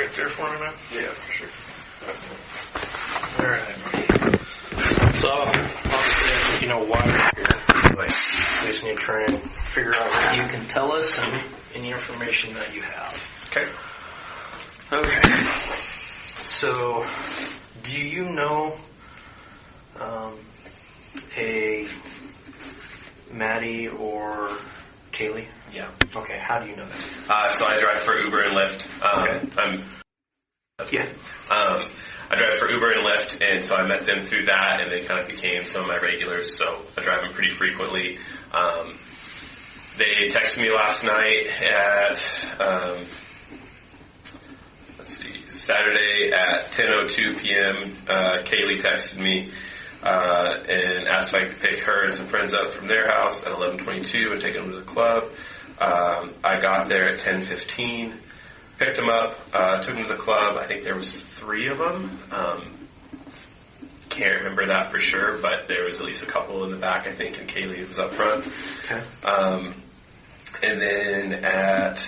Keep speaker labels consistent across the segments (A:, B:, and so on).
A: back there for me, man?
B: Yeah, for sure.
A: Alright. So, obviously, I think you know why we're here. Like, we just need to try and figure out what you can tell us and any information that you have.
B: Okay.
A: Okay. So, do you know a Maddie or Kaylee?
B: Yeah.
A: Okay, how do you know that?
B: So I drive for Uber and Lyft.
A: Yeah.
B: I drive for Uber and Lyft, and so I met them through that, and they kind of became some of my regulars, so I drive them pretty frequently. They texted me last night at, Saturday at 10:02 p.m. Kaylee texted me and asked if I could pick her and some friends up from their house at 11:22 and take them to the club. I got there at 10:15, picked them up, took them to the club. I think there was 3 of them. Can't remember that for sure, but there was at least a couple in the back, I think, and Kaylee was up front.
A: Okay.
B: And then at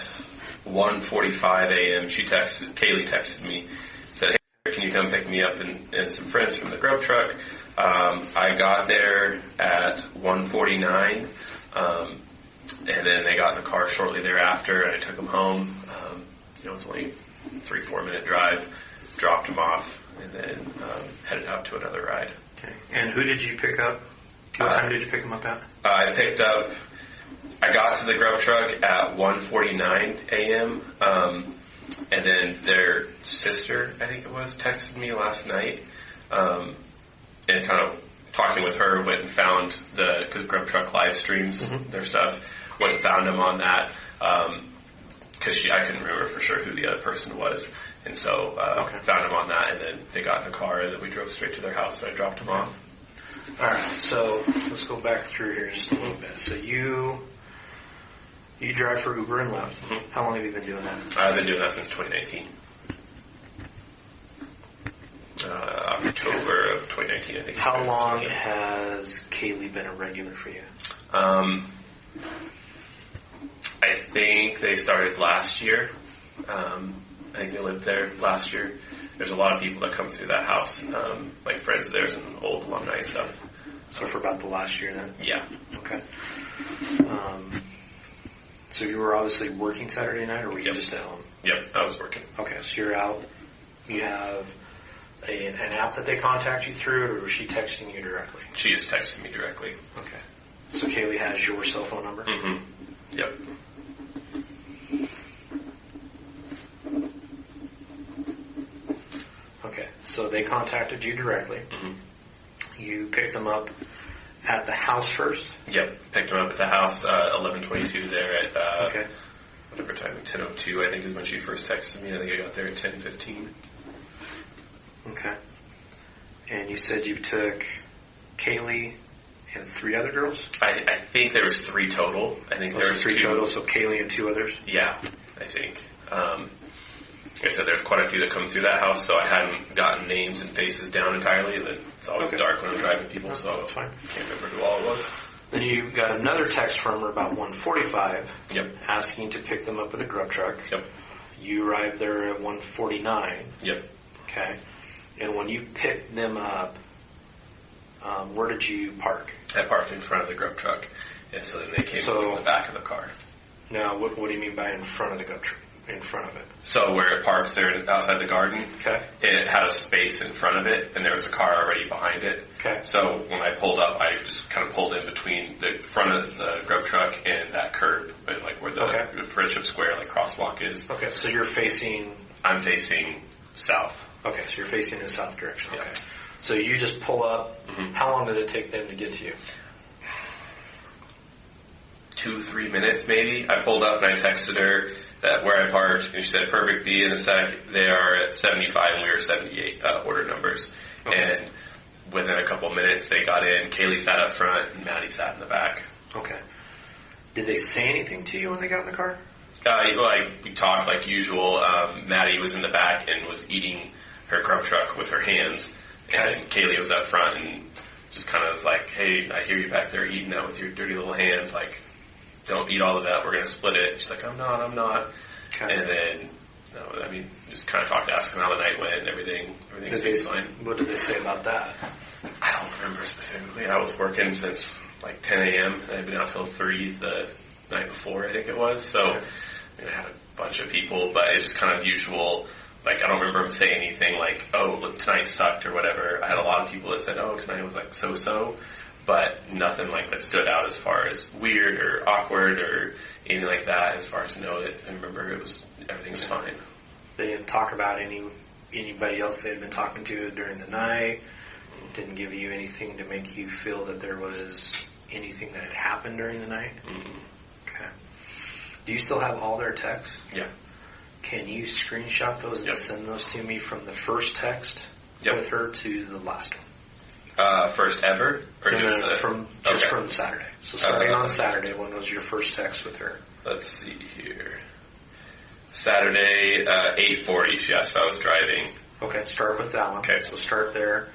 B: 1:45 a.m., Kaylee texted me, said, "Hey, can you come pick me up and some friends from the grub truck?" I got there at 1:49, and then they got in the car shortly thereafter, and I took them home. It's only a 3-4 minute drive, dropped them off, and then headed out to another ride.
A: Okay. And who did you pick up? What time did you pick them up at?
B: I got to the grub truck at 1:49 a.m., and then their sister, I think it was, texted me last night, and kind of talking with her, went and found because grub truck live streams their stuff, went and found them on that, because I couldn't remember for sure who the other person was, and so found them on that, and then they got in the car, and then we drove straight to their house, and I dropped them off.
A: Alright, so let's go back through here just a little bit. So you drive for Uber and Lyft. Mm-hmm. How long have you been doing that?
B: I've been doing that since 2019. October of 2019, I think.
A: How long has Kaylee been a regular for you?
B: I think they started last year. I think they lived there last year. There's a lot of people that come through that house, like friends of theirs and old alumni and stuff.
A: So for about the last year then?
B: Yeah.
A: Okay. So you were obviously working Saturday night, or were you just at home?
B: Yep, I was working.
A: Okay, so you're out. You have an app that they contact you through, or was she texting you directly?
B: She is texting me directly.
A: Okay. So Kaylee has your cell phone number?
B: Mm-hmm. Yep.
A: Okay, so they contacted you directly.
B: Mm-hmm.
A: You picked them up at the house first?
B: Yep, picked them up at the house, 11:22 there at,
A: okay.
B: Whatever time, 10:02 I think is when she first texted me. I think I got there at 10:15.
A: Okay. And you said you took Kaylee and 3 other girls?
B: I think there was 3 total. I think there was
A: 3
B: 2
A: total, so Kaylee and 2 others?
B: Yeah, I think. Like I said, there's quite a few that come through that house, so I hadn't gotten names and faces down entirely, and it's always dark when I'm driving people, so
A: that's fine.
B: I can't remember who all it was.
A: Then you got another text from her about 1:45.
B: Yep.
A: Asking to pick them up with a grub truck.
B: Yep.
A: You arrived there at 1:49.
B: Yep.
A: Okay. And when you picked them up, where did you park?
B: I parked in front of the grub truck, and so then they came up from the back of the car.
A: Now, what do you mean by in front of the grub truck? In front of it?
B: So where it parks there outside the garden,
A: okay.
B: It had a space in front of it, and there was a car already behind it.
A: Okay.
B: So when I pulled up, I just kind of pulled in between the front of the grub truck and that curb, like where the Friendship Square crosswalk is.
A: Okay, so you're facing...
B: I'm facing south.
A: Okay, so you're facing the south direction.
B: Yeah.
A: Okay. So you just pull up. Mm-hmm. How long did it take them to get to you?
B: 2-3 minutes maybe. I pulled up and I texted her that where I parked, and she said, "Perfect, be in a sec." They are at 75 and we were 78 order numbers. Okay. And within a couple minutes they got in. Kaylee sat up front and Maddie sat in the back.
A: Okay. Did they say anything to you when they got in the car?
B: We talked like usual. Maddie was in the back and was eating her grub truck with her hands. Okay. And Kaylee was up front and just kind of was like, "Hey, I hear you back there eating that with your dirty little hands. Like, don't eat all of that. We're going to split it." She's like, I'm not.
A: Okay.
B: And then No, I mean, just kind of asked him how the night went and everything. Everything seems fine.
A: What did they say about that?
B: I don't remember specifically. I was working since like 10 a.m. and I'd been out till 3 the night before, I think it was. So I had a bunch of people, but it's just kind of usual. Like, I don't remember him saying anything like, oh, look, tonight sucked or whatever. I had a lot of people that said, oh, tonight was like so-so, but nothing like that stood out as far as weird or awkward or anything like that. As far as I know, I remember everything was fine.
A: They didn't talk about anybody else they had been talking to during the night. Didn't give you anything to make you feel that there was anything that had happened during the night?
B: Mm-hmm.
A: Okay. Do you still have all their texts?
B: Yeah.
A: Can you screenshot those and send those to me from the first text with her to the last one?
B: First ever? Or
A: from Saturday. So starting on Saturday, when was your first text with her?
B: Let's see here. Saturday, 8:40, she asked if I was driving.
A: Okay, start with that one.
B: Okay.
A: So start there.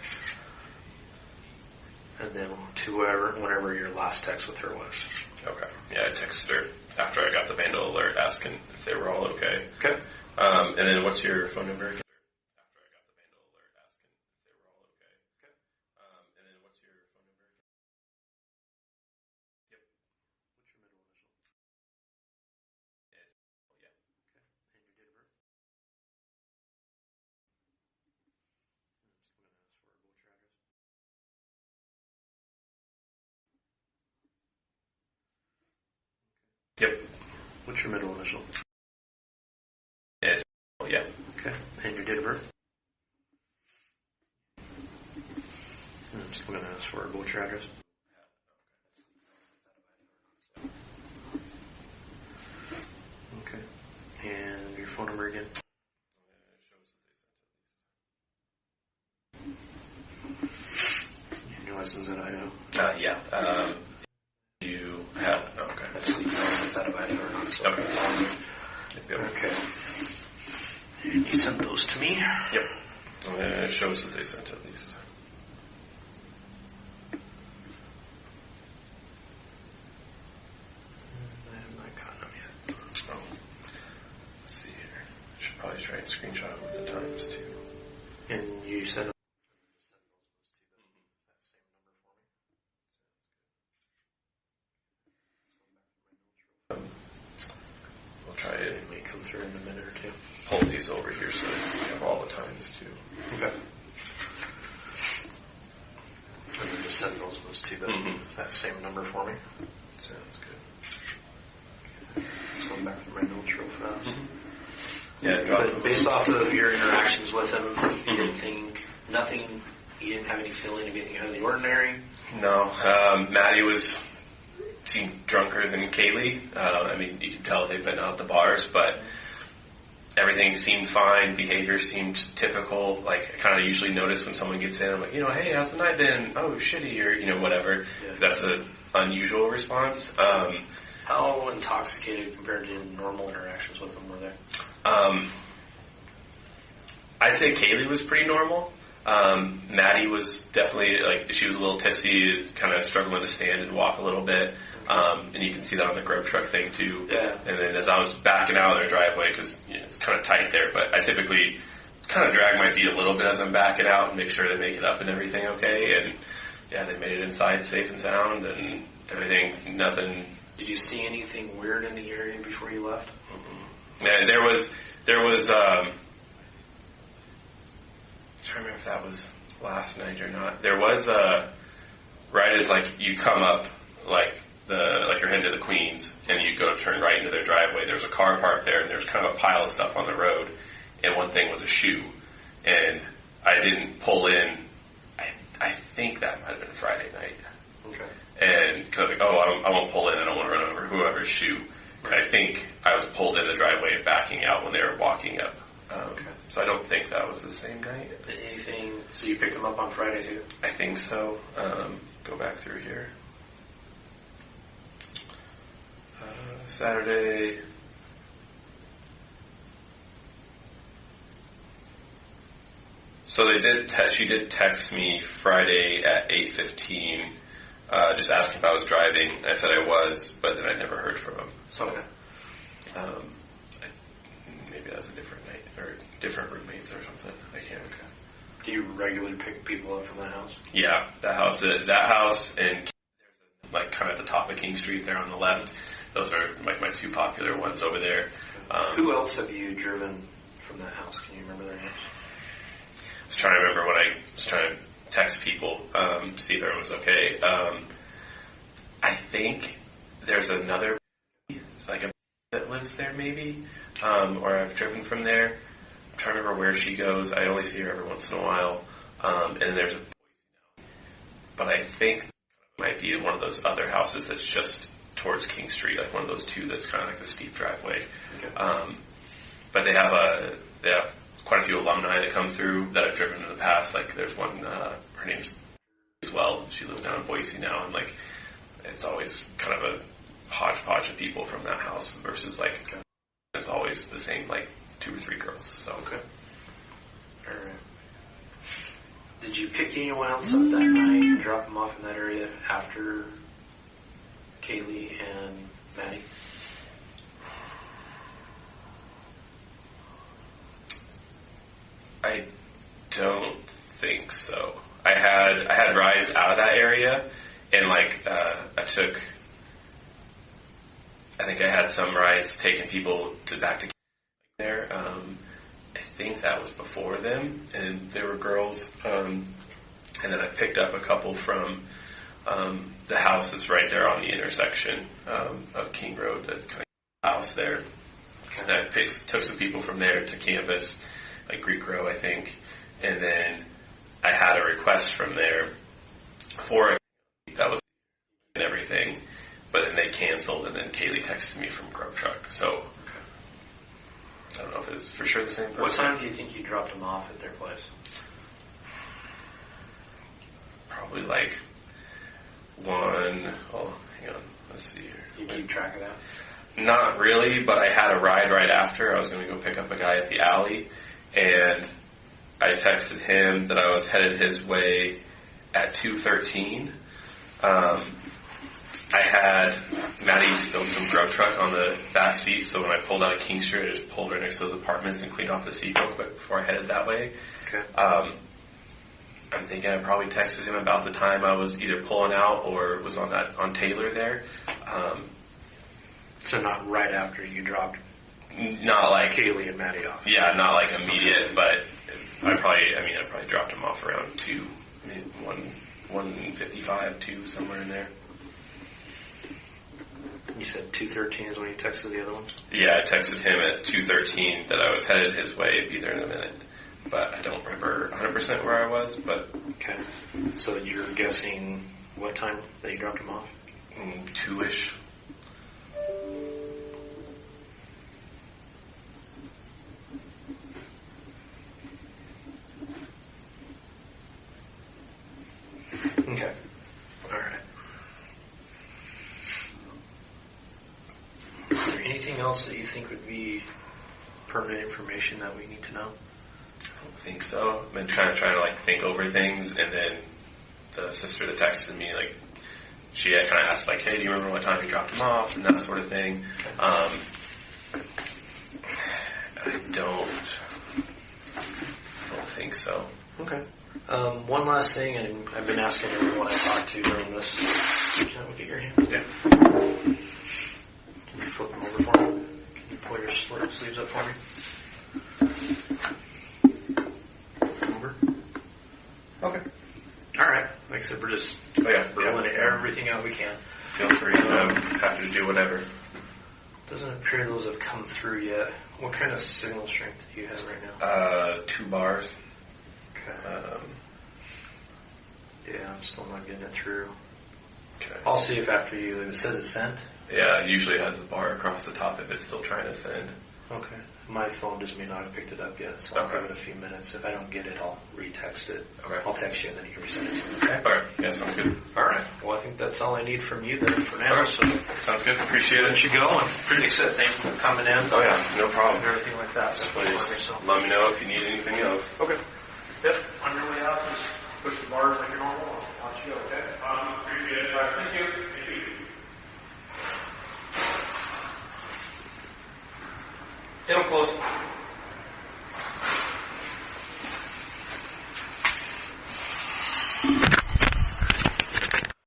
A: And then to whenever your last text with her was.
B: Okay. Yeah, I texted her after I got the vandal alert asking if they were all okay.
A: Okay.
B: And then what's your phone number again? After I got the vandal alert asking if they were all okay.
A: Okay.
B: And then what's your phone number again? Yep.
A: What's your middle initial?
B: Yes. Yeah.
A: Okay. And your date of birth? I'm just going to ask for what's your address?
B: Yep.
A: What's your middle initial?
B: Yes. Yeah.
A: Okay. And your date of birth? I'm just going to ask for what's your address? Okay. And your phone number again? And your license in Idaho?
B: Yeah. You have... Oh, okay.
A: That's the it's out of Idaho or not. So
B: Okay. Yep.
A: Okay. And you sent those to me?
B: Yep. It shows that they sent at least.
A: I have not gotten them yet.
B: Oh. Let's see here. I should probably try and screenshot it with the times too.
A: And you sent them?
B: We'll try it.
A: It may come through in a minute or two.
B: Pull these over here so that we have all the times too.
A: Okay. And then the Sentinels was to that same number for me.
B: Sounds good.
A: Okay. Let's go back to my notes real fast.
B: Yeah,
A: but based off of your interactions with him, you didn't think nothing. You didn't have any feeling of anything out of the ordinary.
B: No, Maddie seemed drunker than Kaylee. I mean, you could tell they've been out at the bars, but everything seemed fine. Behavior seemed typical. Like, I kind of usually notice when someone gets in, I'm like, hey, how's the night been? Oh, shitty, or, whatever. Yeah. That's an unusual response.
A: How intoxicated compared to normal interactions with them were they?
B: I'd say Kaylee was pretty normal. Maddie was definitely, she was a little tipsy, kind of struggling to stand and walk a little bit. And you can see that on the grub truck thing too.
A: Yeah.
B: And then as I was backing out of their driveway, because it's kind of tight there, but I typically kind of drag my feet a little bit as I'm backing out and make sure they make it up and everything okay. And yeah, they made it inside safe and sound and everything, nothing.
A: Did you see anything weird in the area before you left?
B: Mm-hmm. And there was I'm trying to remember if that was last night or not. There was right as you come up you're heading to the Queens and you go turn right into their driveway. There's a car parked there and there's kind of a pile of stuff on the road. And one thing was a shoe. And I didn't pull in. I think that might have been Friday night.
A: Okay.
B: And because I won't pull in. I don't want to run over whoever's shoe. Right. I think I was pulled in the driveway and backing out when they were walking up.
A: Okay.
B: So I don't think that was the same night.
A: Anything? So you picked them up on Friday too?
B: I think so. Go back through here. Saturday. So she did text me Friday at 8:15, just asking if I was driving. I said I was, but then I never heard from him. So maybe that was a different night. different roommates or something. I can't.
A: Okay. Do you regularly pick people up from that house?
B: Yeah, that house, and there's like kind of at the top of King Street there on the left. Those are like my two popular ones over there.
A: Who else have you driven from that house? Can you remember their names?
B: I was trying to remember when I was trying to text people, see if everyone was okay. I think there's another, like a that lives there maybe, or I've driven from there. I'm trying to remember where she goes. I only see her every once in a while. And then there's a but I think it might be in one of those other houses that's just towards King Street, like one of those two that's kind of like the steep driveway. Okay. But they have quite a few alumni that come through that I've driven in the past. Like there's one, her name's as well. She lives down in Boise now, and like it's always kind of a hodgepodge of people from that house versus like it's always the same like 2 or 3 girls. So
A: okay. All right. Did you pick anyone else up that night and drop them off in that area after Kaylee and Maddie?
B: I don't think so. I had rides out of that area, and like I think I had some rides taking people back to there. I think that was before them, and there were girls. And then I picked up a couple from the house that's right there on the intersection of King Road, that kind of house there. And I took some people from there to campus, like Greek Row, I think. And then I had a request from there for a that was and everything, but then they canceled, and then Kaylee texted me from Grub Truck. So I don't know if it's for sure the same person.
A: What time do you think you dropped them off at their place?
B: Probably like 1. Oh, hang on. Let's see here.
A: You keep track of that?
B: Not really, but I had a ride right after. I was going to go pick up a guy at the alley, and I texted him that I was headed his way at 2:13. I had Maddie spilled some Grub Truck on the back seat, so when I pulled out of King Street, I just pulled right next to those apartments and cleaned off the seat real quick before I headed that way.
A: Okay.
B: I'm thinking I probably texted him about the time I was either pulling out or was on Taylor there.
A: So not right after you dropped
B: not like
A: Kaylee and Maddie off.
B: Yeah, not like immediate, but I probably dropped him off around 2, 1:55, 2, somewhere in there.
A: You said 2:13 is when you texted the other ones?
B: Yeah, I texted him at 2:13 that I was headed his way. It'd be there in a minute. But I don't remember 100% where I was, but...
A: Okay. So you're guessing what time that you dropped him off?
B: 2-ish.
A: Okay. All right. Is there anything else that you think would be pertinent information that we need to know?
B: I don't think so. I've been trying to like think over things, and then the sister that texted me, like, she had kind of asked, like, hey, do you remember what time you dropped him off, and that sort of thing. I don't think so.
A: Okay. One last thing, and I've been asking everyone I talked to during this. Can I look at your hand?
B: Yeah.
A: Can you flip them over for me? Can you pull your sleeves up for me? Over. Okay. All right. Like I said, we're just rolling everything out we can.
B: Feel free to have to do whatever.
A: Doesn't appear those have come through yet. What kind of signal strength do you have right now?
B: 2 bars.
A: Okay. Yeah, I'm still not getting it through.
B: Okay.
A: I'll see if after you, it says it sent.
B: Yeah, it usually has a bar across the top if it's still trying to send.
A: Okay. My phone just may not have picked it up yet, so I'll give it a few minutes. If I don't get it, I'll retext it. Okay. I'll text you and then you can resend it to me. Okay?
B: Alright. Yeah, sounds good.
A: Alright. Well, I think that's all I need from you then for now. So
B: sounds good. Appreciate it.
A: Let you go. I'm pretty excited. Thanks for coming in.
B: Oh yeah, no problem.
A: And everything like that. So
B: let me know if you need anything else.
A: Okay. Yep. On your way out, just push the bars like normal. I'll watch you, okay?
B: Awesome. Appreciate it. All right. Thank you. Thank you.
A: It'll close.